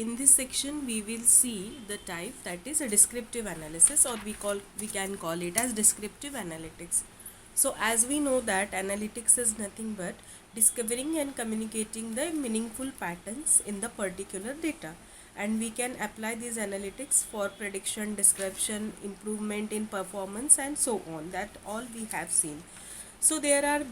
in this section we will see the type that is a descriptive analysis, or we can call it as descriptive analytics. So as we know that analytics is nothing but discovering and communicating the meaningful patterns in the particular data, and we can apply these analytics for prediction, description, improvement in performance and so on, that all we have seen. So there are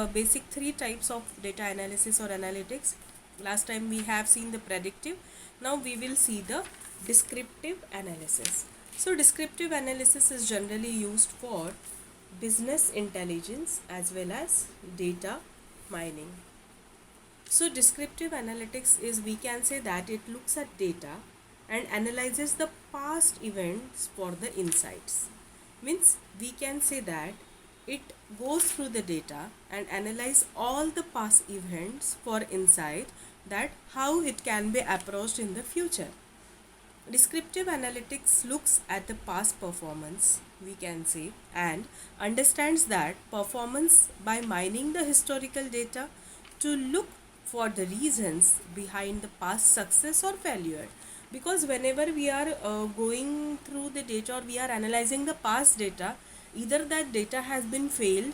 basic three types of data analysis or analytics. Last time we have seen the predictive. Now we will see the descriptive analysis. So descriptive analysis is generally used for business intelligence as well as data mining. So descriptive analytics is, we can say that it looks at data and analyzes the past events for the insights. Means we can say that it goes through the data and analyze all the past events for insight that how it can be approached in the future. Descriptive analytics looks at the past performance, we can say, and understands that performance by mining the historical data to look for the reasons behind the past success or failure. Because whenever we are going through the data or we are analyzing the past data, either that data has been failed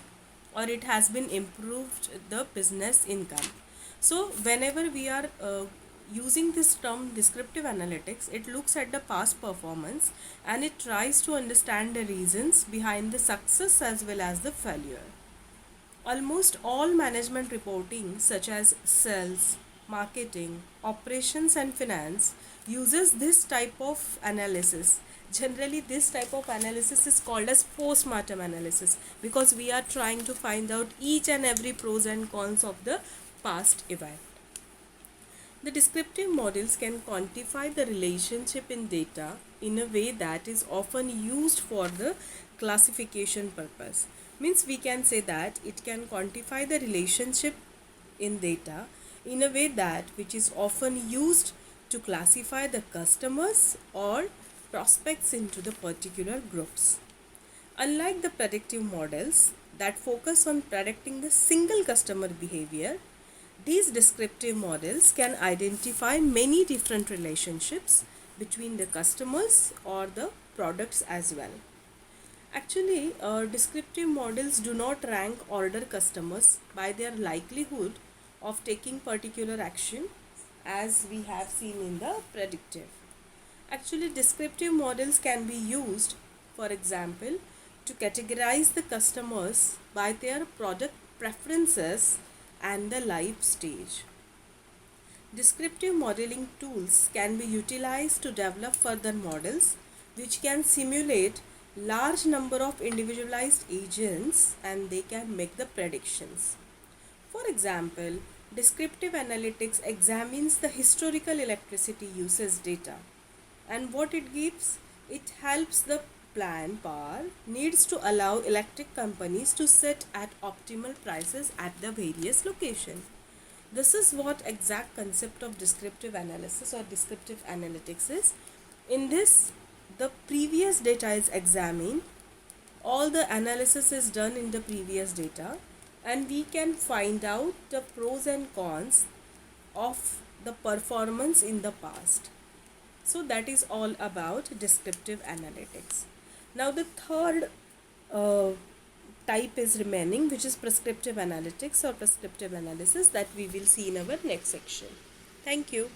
or it has been improved the business income. So whenever we are using this term descriptive analytics, it looks at the past performance and it tries to understand the reasons behind the success as well as the failure. Almost all management reporting, such as sales, marketing, operations, and finance, uses this type of analysis. Generally, this type of analysis is called as post-mortem analysis, because we are trying to find out each and every pros and cons of the past event. The descriptive models can quantify the relationship in data in a way that is often used for the classification purpose. Means we can say that it can quantify the relationship in data in a way that which is often used to classify the customers or prospects into the particular groups. Unlike the predictive models that focus on predicting the single customer behavior, these descriptive models can identify many different relationships between the customers or the products as well. Actually, descriptive models do not rank order customers by their likelihood of taking particular action, as we have seen in the predictive. Actually, descriptive models can be used, for example, to categorize the customers by their product preferences and the life stage. Descriptive modeling tools can be utilized to develop further models which can simulate large number of individualized agents, and they can make the predictions. For example, descriptive analytics examines the historical electricity usage data, and what it gives, it helps the plan power needs to allow electric companies to set at optimal prices at the various location. This is what exact concept of descriptive analysis or descriptive analytics is. In this, the previous data is examined, all the analysis is done in the previous data, and we can find out the pros and cons of the performance in the past. So that is all about descriptive analytics. Now the third type is remaining, which is prescriptive analytics or prescriptive analysis, that we will see in our next section. Thank you.